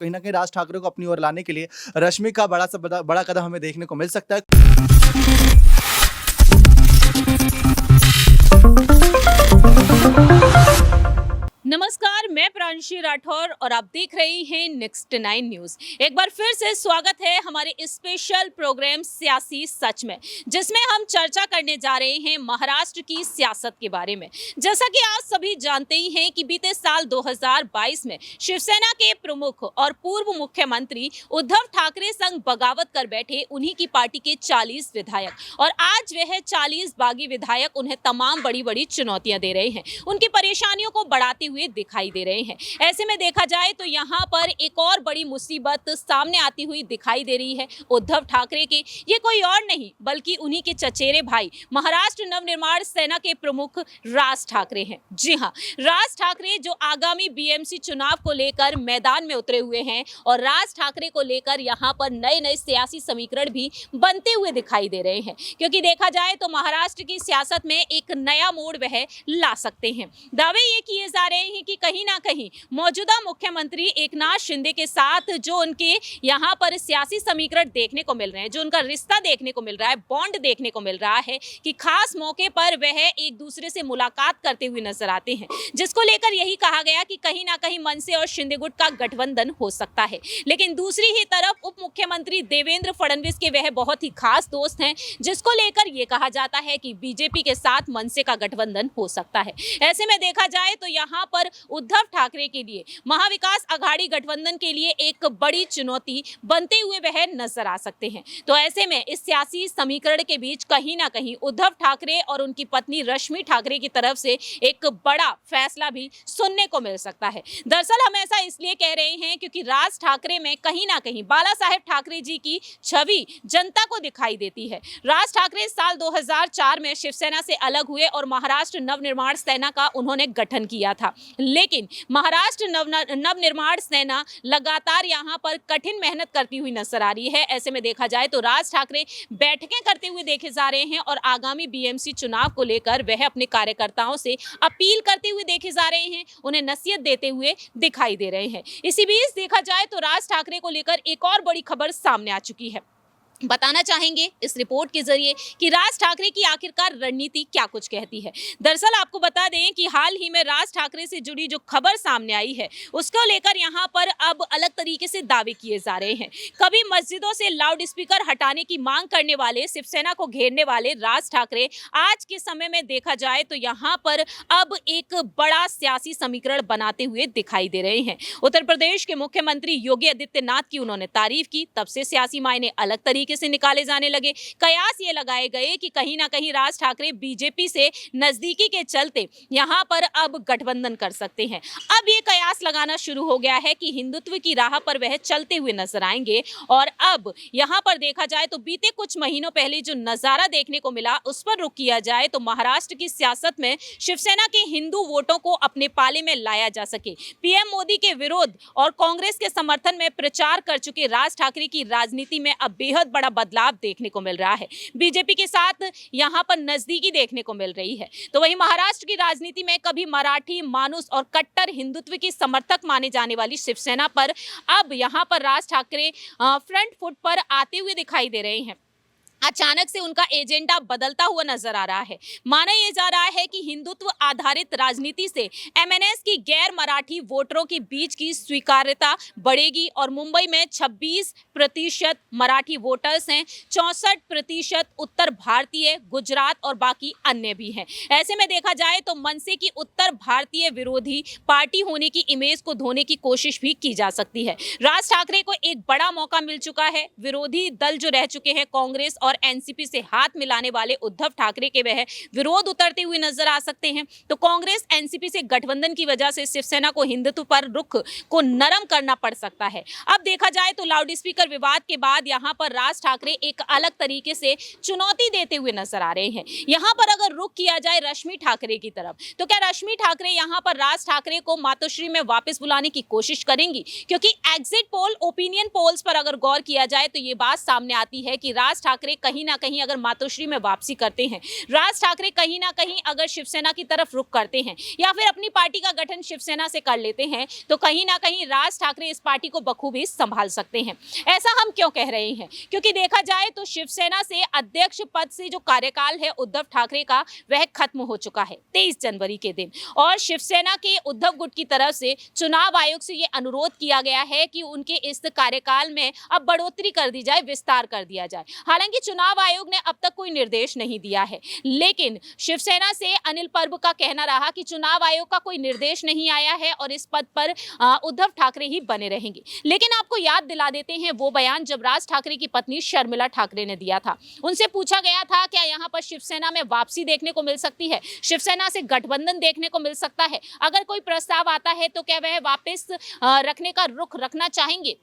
कहीं न कहीं राज ठाकरे को अपनी ओर लाने के लिए रश्मि का बड़ा कदम हमें देखने को मिल सकता है। नमस्कार, मैं प्रांशी राठौर और आप देख रहे हैं नेक्स्ट 9 न्यूज। एक बार फिर से स्वागत है हमारे स्पेशल प्रोग्राम सियासी सच में, जिसमें हम चर्चा करने जा रहे हैं महाराष्ट्र की सियासत के बारे में। जैसा कि आप सभी जानते ही हैं कि बीते साल 2022 में शिवसेना के प्रमुख और पूर्व मुख्यमंत्री उद्धव ठाकरे संग बगावत कर बैठे उन्हीं की पार्टी के 40 विधायक, और आज वह 40 बागी विधायक उन्हें तमाम बड़ी बड़ी चुनौतियां दे रहे हैं, उनकी परेशानियों को बढ़ाते हुए दिखाई दे रहे हैं। ऐसे में देखा जाए तो यहाँ पर एक और बड़ी मुसीबत सामने आती हुई दिखाई दे रही है उद्धव ठाकरे की। ये कोई और नहीं बल्कि उन्हीं के चचेरे भाई महाराष्ट्र नवनिर्माण सेना के प्रमुख राज ठाकरे हैं। जी हाँ, राज ठाकरे जो आगामी बीएमसी चुनाव को लेकर मैदान में उतरे हुए हैं, और राज ठाकरे को लेकर यहाँ पर नए नए सियासी समीकरण भी बनते हुए दिखाई दे रहे हैं, क्योंकि देखा जाए तो महाराष्ट्र की सियासत में एक नया मोड़ वह ला सकते हैं। दावे ये किए जा रहे हैं कि कहीं ना कहीं मौजूदा मुख्यमंत्री एकनाथ शिंदे के साथ जो उनके यहाँ पर सियासी समीकरण देखने को मिल रहे हैं, जो उनका रिश्ता देखने को मिल रहा है, बॉन्ड देखने को मिल रहा है कि खास मौके पर वह एक दूसरे से मुलाकात करते हुए नजर आते हैं, जिसको लेकर यही कहा गया कि कहीं ना कहीं मनसे और शिंदे गुट का गठबंधन हो सकता है। लेकिन दूसरी ही तरफ उप मुख्यमंत्री देवेंद्र फडणवीस के वह बहुत ही खास दोस्त हैं, जिसको लेकर यह कहा जाता है कि बीजेपी के साथ मनसे का गठबंधन हो सकता है। ऐसे में देखा जाए तो यहाँ पर उद्धव ठाकरे के लिए महाविकास आघाड़ी गठबंधन के लिए एक बड़ी चुनौती बनते हुए वह नजर आ सकते हैं। तो ऐसे में इस सियासी समीकरण के बीच कहीं ना कहीं उद्धव ठाकरे और उनकी पत्नी रश्मि ठाकरे की तरफ से एक बड़ा फैसला भी सुनने को मिल सकता है। दरअसल हम ऐसा इसलिए कह रहे हैं क्योंकि राज ठाकरे में कहीं ना कहीं बाला साहेब ठाकरे जी की छवि जनता को दिखाई देती है। राज ठाकरे साल 2004 में शिवसेना से अलग हुए और महाराष्ट्र नवनिर्माण सेना का उन्होंने गठन किया था, लेकिन महाराष्ट्र नवनिर्माण सेना लगातार यहां पर कठिन मेहनत करती हुई नजर आ रही है। ऐसे में देखा जाए तो राज ठाकरे बैठकें करते हुए देखे जा रहे हैं, और आगामी बीएमसी चुनाव को लेकर वह अपने कार्यकर्ताओं से अपील करते हुए देखे जा रहे हैं, उन्हें नसीहत देते हुए दिखाई दे रहे हैं। इसी बीच देखा जाए तो राज ठाकरे को लेकर एक और बड़ी खबर सामने आ चुकी है। बताना चाहेंगे इस रिपोर्ट के जरिए कि राज ठाकरे की आखिरकार रणनीति क्या कुछ कहती है। दरअसल आपको बता दें कि हाल ही में राज ठाकरे से जुड़ी जो खबर सामने आई है, उसको लेकर यहां पर अब अलग तरीके से दावे किए जा रहे हैं। कभी मस्जिदों से लाउड स्पीकर हटाने की मांग करने वाले, शिवसेना को घेरने वाले राज ठाकरे आज के समय में देखा जाए तो यहां पर अब एक बड़ा सियासी समीकरण बनाते हुए दिखाई दे रहे हैं। उत्तर प्रदेश के मुख्यमंत्री योगी आदित्यनाथ की उन्होंने तारीफ की, तब से सियासी मायने अलग तरीके से निकाले जाने लगे। कयास ये लगाए गए कि कहीं ना कहीं राज ठाकरे बीजेपी से नजदीकी के चलते यहां पर अब गठबंधन कर सकते हैं। अब ये कयास लगाना शुरू हो गया है कि हिंदुत्व की राह पर वह चलते हुए नजर आएंगे। और अब यहां पर देखा जाए तो बीते कुछ महीनों पहले जो नजारा देखने को मिला, उस पर रुख किया जाए तो महाराष्ट्र की सियासत में शिवसेना के हिंदू वोटों को अपने पाले में लाया जा सके। पीएम मोदी के विरोध और कांग्रेस के समर्थन में प्रचार कर चुके राज ठाकरे की राजनीति में अब बेहद बड़ा बदलाव देखने को मिल रहा है। बीजेपी के साथ यहां पर नजदीकी देखने को मिल रही है। तो वहीं महाराष्ट्र की राजनीति में कभी मराठी, मानुस और कट्टर हिंदुत्व की समर्थक माने जाने वाली शिवसेना पर अब यहां पर राज ठाकरे फ्रंट फुट पर आते हुए दिखाई दे रहे हैं। अचानक से उनका एजेंडा बदलता हुआ नजर आ रहा है। माना यह जा रहा है कि हिंदुत्व आधारित राजनीति से एमएनएस की गैर मराठी वोटरों के बीच की स्वीकार्यता बढ़ेगी, और मुंबई में 26% मराठी वोटर्स हैं, 64% उत्तर भारतीय, गुजरात और बाकी अन्य भी हैं। ऐसे में देखा जाए तो मनसे की उत्तर भारतीय विरोधी पार्टी होने की इमेज को धोने की कोशिश भी की जा सकती है। राज ठाकरे को एक बड़ा मौका मिल चुका है। विरोधी दल जो रह चुके हैं कांग्रेस और एनसीपी से हाथ मिलाने वाले उद्धव ठाकरे के वह विरोध उतरते हुए नजर आ सकते हैं। तो कांग्रेस एनसीपी से गठबंधन की वजह से शिवसेना को हिंदुत्व पर रुख को नरम करना पड़ सकता है। अब देखा जाए तो लाउड स्पीकर विवाद के बाद यहां पर राज ठाकरे एक अलग तरीके से चुनौती देते हुए नजर आ रहे हैं। यहां पर अगर रुख किया जाए रश्मि ठाकरे की तरफ, तो क्या रश्मि ठाकरे यहां पर राज ठाकरे को मातोश्री में वापस बुलाने की कोशिश करेंगी? क्योंकि एग्जिट पोल, ओपिनियन पोल्स पर अगर गौर किया जाए तो ये बात सामने आती है कि राज ठाकरे कहीं ना कहीं अगर मातोश्री में वापसी करते हैं, राज ठाकरे कहीं ना कहीं अगर शिवसेना की तरफ रुख करते हैं या फिर अपनी पार्टी का गठन शिवसेना से कर लेते हैं, तो कहीं ना कहीं राज ठाकरे इस पार्टी को बखूबी संभाल सकते हैं। ऐसा हम क्यों कह रहे हैं? क्योंकि देखा जाए तो शिवसेना से अध्यक्ष पद से जो कार्यकाल है उद्धव ठाकरे का, वह खत्म हो चुका है 23 जनवरी के दिन, और शिवसेना के उद्धव गुट की तरफ से चुनाव आयोग से यह अनुरोध किया गया है कि उनके इस कार्यकाल में अब बढ़ोतरी कर दी जाए, विस्तार कर दिया जाए। हालांकि चुनाव आयोग ने अब तक कोई निर्देश नहीं दिया है, लेकिन शिवसेना से अनिल पर्ब का कहना रहा कि चुनाव आयोग का कोई निर्देश नहीं आया है और इस पद पर उद्धव ठाकरे ही बने रहेंगे। लेकिन आपको याद दिला देते हैं वो बयान जब राज ठाकरे की पत्नी शर्मिला ठाकरे ने दिया था। उनसे पूछा गया था क्या यहाँ पर शिवसेना में वापसी देखने को मिल सकती है, शिवसेना से गठबंधन देखने को मिल सकता है, अगर कोई प्रस्ताव आता है तो क्या वह वापस रखने का रुख रखना चाहेंगे।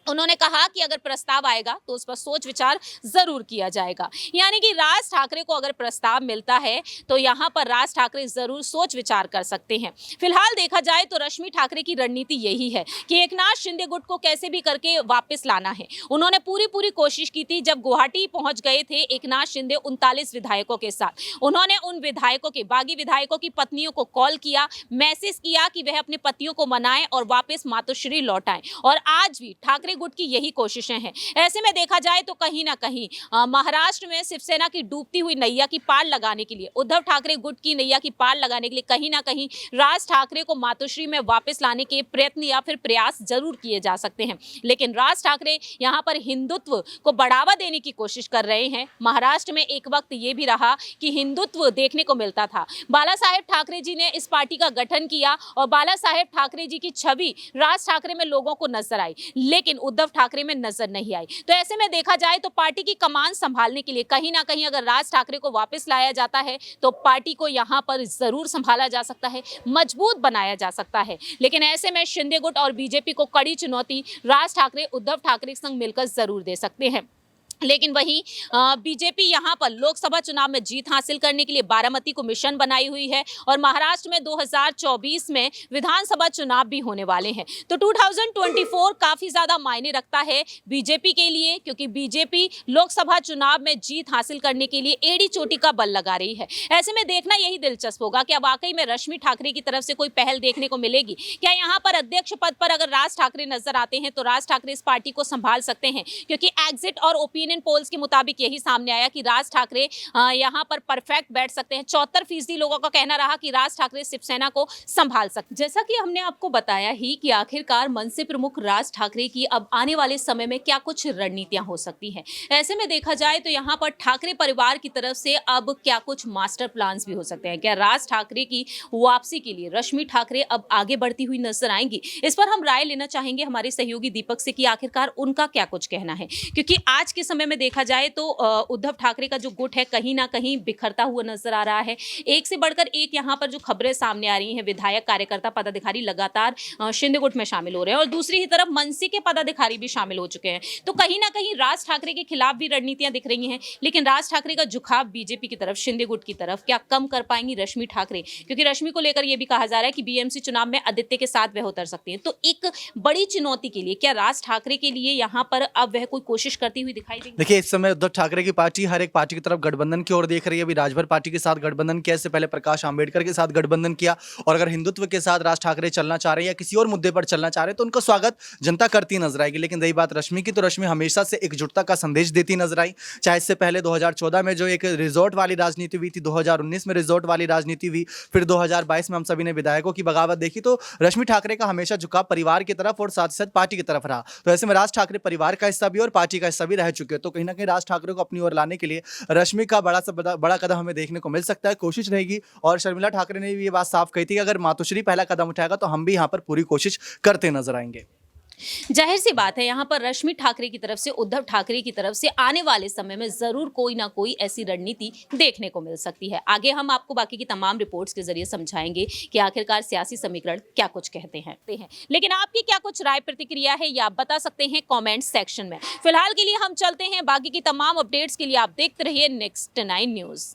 उन्होंने कहा कि अगर प्रस्ताव आएगा तो उस पर सोच विचार जरूर किया जाएगा। यानी कि राज ठाकरे को अगर प्रस्ताव मिलता है तो यहाँ पर राज ठाकरे जरूर सोच विचार कर सकते हैं। फिलहाल देखा जाए तो रश्मि ठाकरे की रणनीति यही है कि एकनाथ शिंदे गुट को कैसे भी करके वापस लाना है। उन्होंने पूरी कोशिश की थी। जब गुवाहाटी पहुंच गए थे एकनाथ शिंदे 39 विधायकों के साथ, उन्होंने उन विधायकों के, बागी विधायकों की पत्नियों को कॉल किया, मैसेज किया कि वह अपने पतियों को मनाएं और वापस मातोश्री लौटाएं। और आज भी ठाकरे गुट की यही कोशिशें हैं। ऐसे में देखा जाए तो कहीं ना कहीं महाराष्ट्र में शिवसेना की डूबती हुई नैया की पार लगाने के लिए, उद्धव ठाकरे गुट की नैया की पार लगाने के लिए कहीं ना कहीं राज ठाकरे को मातोश्री में वापस लाने के प्रयत्न या फिर प्रयास जरूर किए जा सकते हैं। लेकिन राज ठाकरे यहां पर हिंदुत्व को बढ़ावा देने की कोशिश कर रहे हैं। महाराष्ट्र में एक वक्त ये भी रहा कि हिंदुत्व देखने को मिलता था। बाला साहेब ठाकरे जी ने इस पार्टी का गठन किया और बाला साहेब ठाकरे जी की छवि राज ठाकरे में लोगों को नजर आई, लेकिन उद्धव ठाकरे में नजर नहीं आई। तो ऐसे में देखा जाए तो पार्टी की कमान संभालने के लिए कहीं ना कहीं अगर राज ठाकरे को वापस लाया जाता है तो पार्टी को यहां पर जरूर संभाला जा सकता है, मजबूत बनाया जा सकता है। लेकिन ऐसे में शिंदे गुट और बीजेपी को कड़ी चुनौती राज ठाकरे उद्धव ठाकरे संग मिलकर जरूर दे सकते हैं। लेकिन वहीं बीजेपी यहां पर लोकसभा चुनाव में जीत हासिल करने के लिए बारामती को मिशन बनाई हुई है और महाराष्ट्र में 2024 में विधानसभा चुनाव भी होने वाले हैं। तो 2024 काफी ज्यादा मायने रखता है बीजेपी के लिए, क्योंकि बीजेपी लोकसभा चुनाव में जीत हासिल करने के लिए एड़ी चोटी का बल लगा रही है। ऐसे में देखना यही दिलचस्प होगा क्या वाकई में रश्मि ठाकरे की तरफ से कोई पहल देखने को मिलेगी। क्या यहाँ पर अध्यक्ष पद पर अगर राज ठाकरे नजर आते हैं तो राज ठाकरे इस पार्टी को संभाल सकते हैं, क्योंकि एग्जिट और ओपिनियन पोल्स के मुताबिक यही सामने आया कि राज ठाकरे यहां पर परफेक्ट बैठ सकते हैं। 74% लोगों का कहना रहा कि राज ठाकरे शिवसेना को संभाल सकते। जैसा कि हमने आपको बताया ही कि आखिरकार मनसे प्रमुख राज ठाकरे की अब आने वाले समय में क्या कुछ रणनीतियां हो सकती हैं। ऐसे में देखा जाए तो यहां पर ठाकरे परिवार की तरफ से अब क्या कुछ मास्टर प्लान्स भी हो सकते हैं। क्या राज ठाकरे की वापसी के लिए रश्मि ठाकरे अब आगे बढ़ती हुई नजर आएंगी? इस पर हम राय लेना चाहेंगे हमारे सहयोगी दीपक से कि आखिरकार उनका क्या कुछ कहना है, क्योंकि आज के समय में देखा जाए तो उद्धव ठाकरे का जो गुट है कहीं ना कहीं बिखरता हुआ नजर आ रहा है। एक से बढ़कर एक यहाँ पर जो खबरें सामने आ रही हैं, विधायक, कार्यकर्ता, पदाधिकारी लगातार शिंदे गुट में शामिल हो रहे हैं और दूसरी ही तरफ मनसे के पदाधिकारी भी शामिल हो चुके हैं। तो कहीं ना कहीं राज ठाकरे के खिलाफ भी रणनीतियां दिख रही हैं, लेकिन राज ठाकरे का झुकाव बीजेपी की तरफ, शिंदे गुट की तरफ, क्या कम कर पाएंगी रश्मि ठाकरे? क्योंकि रश्मि को लेकर यह भी कहा जा रहा है कि बीएमसी चुनाव में आदित्य के साथ वह उतर सकती है। तो एक बड़ी चुनौती के लिए क्या राज ठाकरे के लिए यहाँ पर अब वह कोई कोशिश करती हुई दिखाई देगी? देखिए, इस समय उद्धव ठाकरे की पार्टी हर एक पार्टी की तरफ गठबंधन की ओर देख रही है। अभी राजभर पार्टी के साथ गठबंधन किया, इससे पहले प्रकाश आंबेडकर के साथ गठबंधन किया, और अगर हिंदुत्व के साथ राज ठाकरे चलना चाह रहे हैं या किसी और मुद्दे पर चलना चाह रहे हैं तो उनका स्वागत जनता करती नजर आएगी। लेकिन रही बात रश्मि की, तो रश्मि हमेशा से एकजुटता का संदेश देती नजर आई। चाहे इससे पहले 2014 में जो एक रिजॉर्ट वाली राजनीति हुई थी, 2019 में रिजॉर्ट वाली राजनीति हुई, फिर 2022 में हम सभी ने विधायकों की बगावत देखी। तो रश्मि ठाकरे का हमेशा झुकाव परिवार की तरफ और साथ ही साथ पार्टी की तरफ रहा। तो ऐसे में राज ठाकरे परिवार का हिस्सा भी और पार्टी का हिस्सा भी रह चुके हैं। तो कहीं ना कहीं राज ठाकरे को अपनी ओर लाने के लिए रश्मि का बड़ा कदम हमें देखने को मिल सकता है, कोशिश रहेगी। और शर्मिला ठाकरे ने भी ये बात साफ कही थी कि अगर मातोश्री पहला कदम उठाएगा तो हम भी यहाँ पर पूरी कोशिश करते नजर आएंगे। जाहिर सी बात है यहाँ पर रश्मि ठाकरे की तरफ से, उद्धव ठाकरे की तरफ से आने वाले समय में जरूर कोई ना कोई ऐसी रणनीति देखने को मिल सकती है। आगे हम आपको बाकी की तमाम रिपोर्ट्स के जरिए समझाएंगे कि आखिरकार सियासी समीकरण क्या कुछ कहते हैं। लेकिन आपकी क्या कुछ राय प्रतिक्रिया है, या आप बता सकते हैं कॉमेंट सेक्शन में। फिलहाल के लिए हम चलते हैं, बाकी की तमाम अपडेट्स के लिए आप देखते रहिए नेक्स्ट 9 न्यूज।